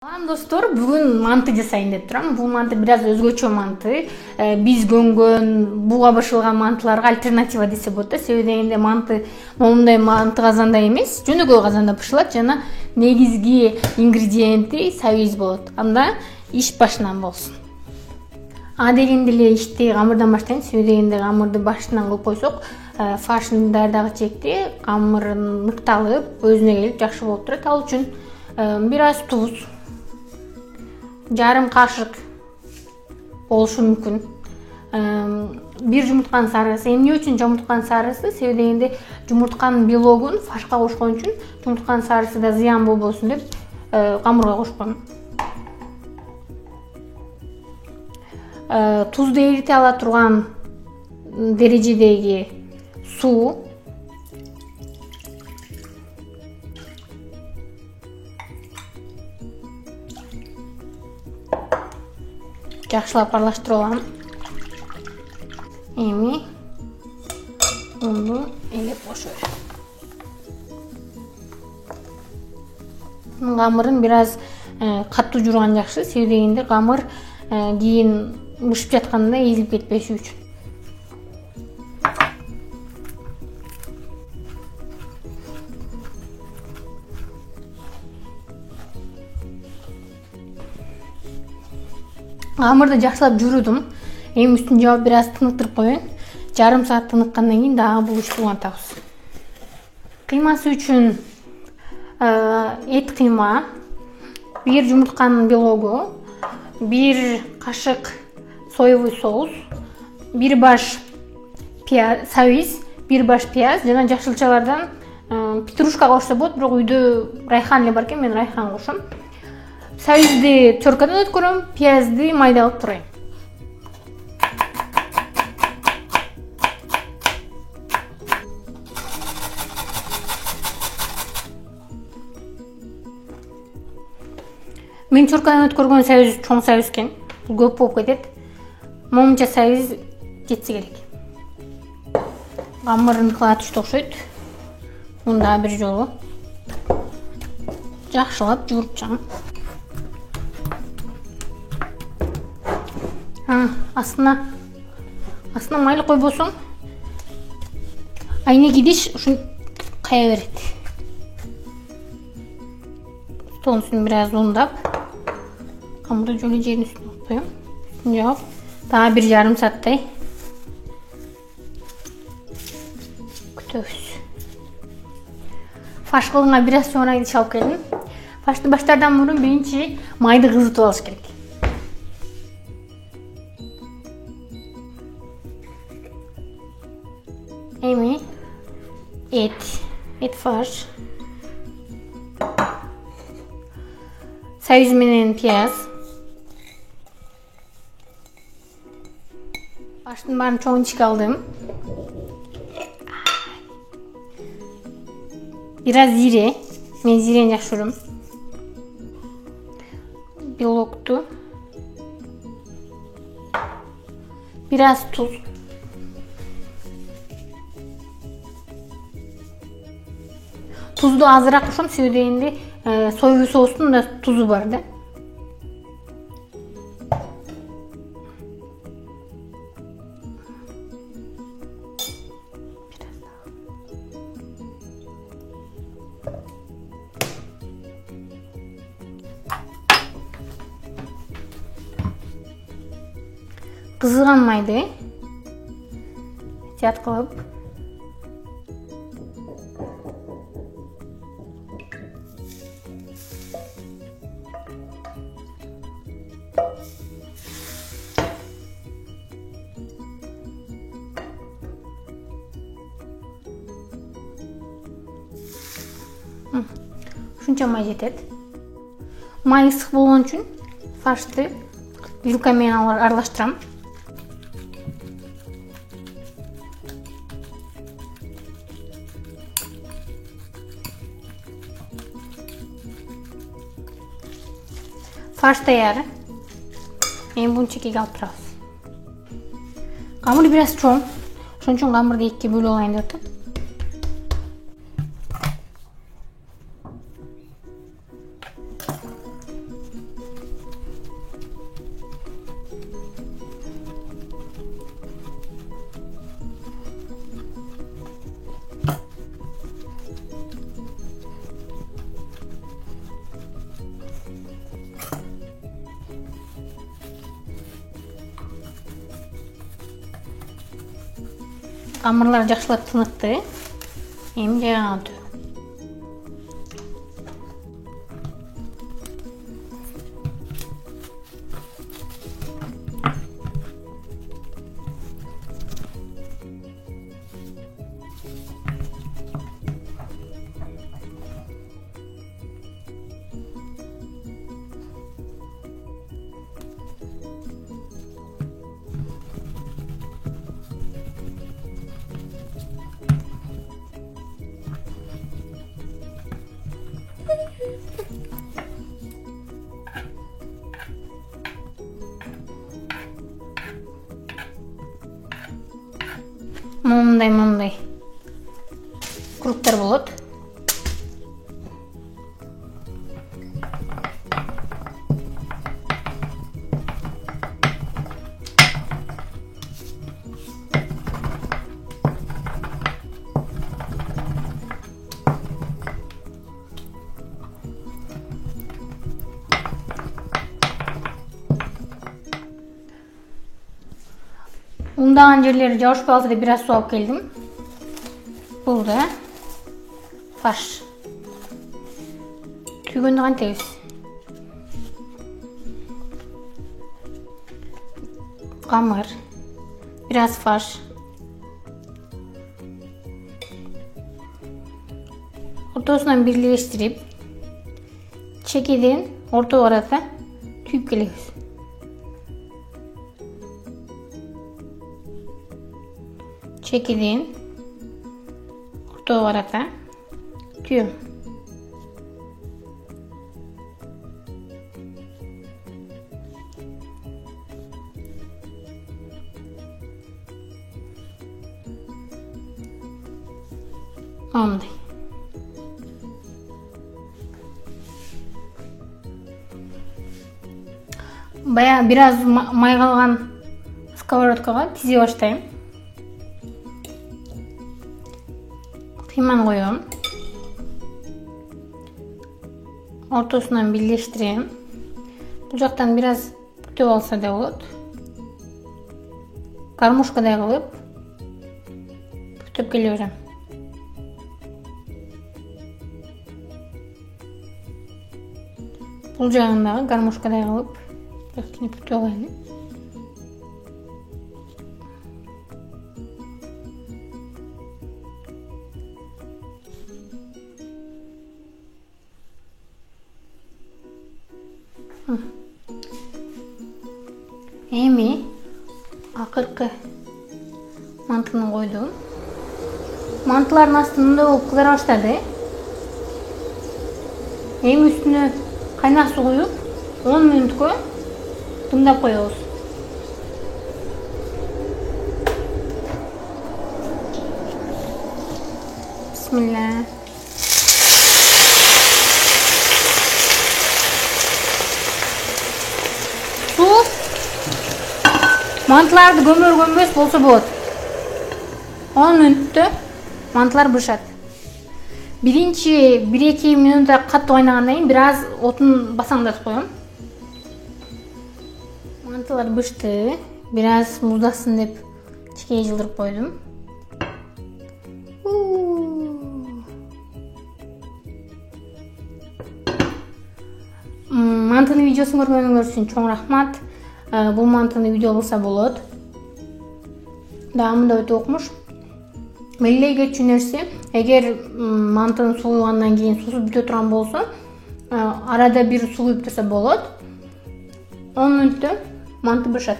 Салам достор, бүгүн манты жасайын деп турам. Бул манты бираз өзгөчө манты. Биз көнгөн, буга бышылган мантыларга альтернатива десе болот да. Себеби дегенде манты момундай манты казанда эмес, жөнөкөй казанда бышылат жана негизги ингредиенти сабиз болот. Анда иш башынан болсун. А дегенде эле ишти камырдан баштайын. Себеби дегенде камырды башынан кылып койсок, фаршын даярдагы чекти камыр ныкталып, өзүнө келип жакшы болуп турат. Ал үчүн бир аз туз, жарым кашык болушу мүмкүн. Бир жумуртканын сарысы. Эмне үчүн жумуртканын сарысы? Себеби дегенде жумуртканын белогун фаршка кошкон үчүн жумуртканын сарысы да зыян болбосун деп камырга кошкон. Тузду эрите ала турган дережедеги суу, жакшылап аралаштырып алам. Эми унду элеп кошо берем. Камырын бир аз катуу жуурган жакшы. Себеби дегенде камыр кийин бышып жатканда эзилип кетпеши үчүн. Камырды жакшылап жуурудум. Эми үстүн жаап бир аз тыныктырып коеюн. Жарым саат тыныткандан кийин дагы бул ишти улантабыз. Кыймасы үчүн эт кыйма, бир жумуртканын белогу, бир кашык соевый соус, бир баш сабиз, бир баш пияз жана жакшылчалардан петрушка кошсо болот, бирок үйдө райхан эле бар экен, мен райхан кошом. Сабизди теркадан өткөрөм, пиязды майда кылып турайм. Мен теркадан өткөргөн сабиз чоң сабиз экен. Көп болуп кетет. Момунча сабиз жетсе керек. Камырын кыла түштү окшойт. Мында бир жолу жакшылап жууруп чыгам. Астына майлы койбосоң айнек идиш ушун кая берет. Столдун үстүн бир аз ундап, камырды жолу жердин үстүнө коём. Үстүн жаап, дагы бир жарым сааттай күтөбүз. Фарш кылгынга бир аз чоң идиш алып келдим. Фаршты баштардан мурун биринчи майды кызытып алыш керек. Эми эт фарш, сабиз менен пияз. Фарштын баарын чоң идишке алдым. Бир аз зире, мен зирени жакшы көрөм. Белокту, бир аз туз. Tuzdu azırak kuşum, себеби дегенде соевый соустун да тузу бар да. Кызыган майды эhtiyat кылып ушунча май жетет. Май ысык болгон үчүн фаршты вилка менен аралаштырам. Фарш даяр. Эми буну чекеге алып турабыз. Камыр бир аз чоң. Ошон үчүн камырды экиге бөлүп алайын деп атам. Камырлар жакшылап тыныкты. Эми жааган. Мындай кругтар болот. Ундаган жерлери жабышпай калса деп бир аз суу алып келдим. Бул да фарш. Күйгөндү кантебиз? Камыр, бир аз фарш. Ортосунан бирлештирип, чекеден ортого карата түйүп келебиз. Çekilin, orta olarak da tüyüm. Onday. Baya biraz may kalgan skовородкага тизе баштайм. Kıymanı koyuyorum. Ortasından birleştireyim. Bucaktan biraz kötü olsa da olur. Karmuşkaday kılıp kütüp geliyorum. Bucağındağı karmuşkaday kılıp yakını kötü olayım. Эми акыркы мантыны койдум. Мантылардын астында болуп кызара баштады. Эми үстүнө кайнак суу куюп 10 мүнөткө дымдап коебуз. Бисмилла. Mantılарды көмөр-көмбөс болсо болот. 10 мүнөттө мантылар бышат. Биринчи 1-2 мүнөттө катуу кайнагандан кийин бир аз отун басаңдатып коем. Мантылар бышты. Бир аз муздасын деп чекеге жылдырып койдум. Мантынын видеосун көргөнүңөр үчүн чоң рахмат. Бул мантыны видео болса болот. Дагы өтө окмуш. Белгилей кетчү нерсе, эгер мантынын суу куйгандан кийин суусу бүтө турган болсо, арада бир суу куюп турса болот. 10 мүнөттө манты бышат.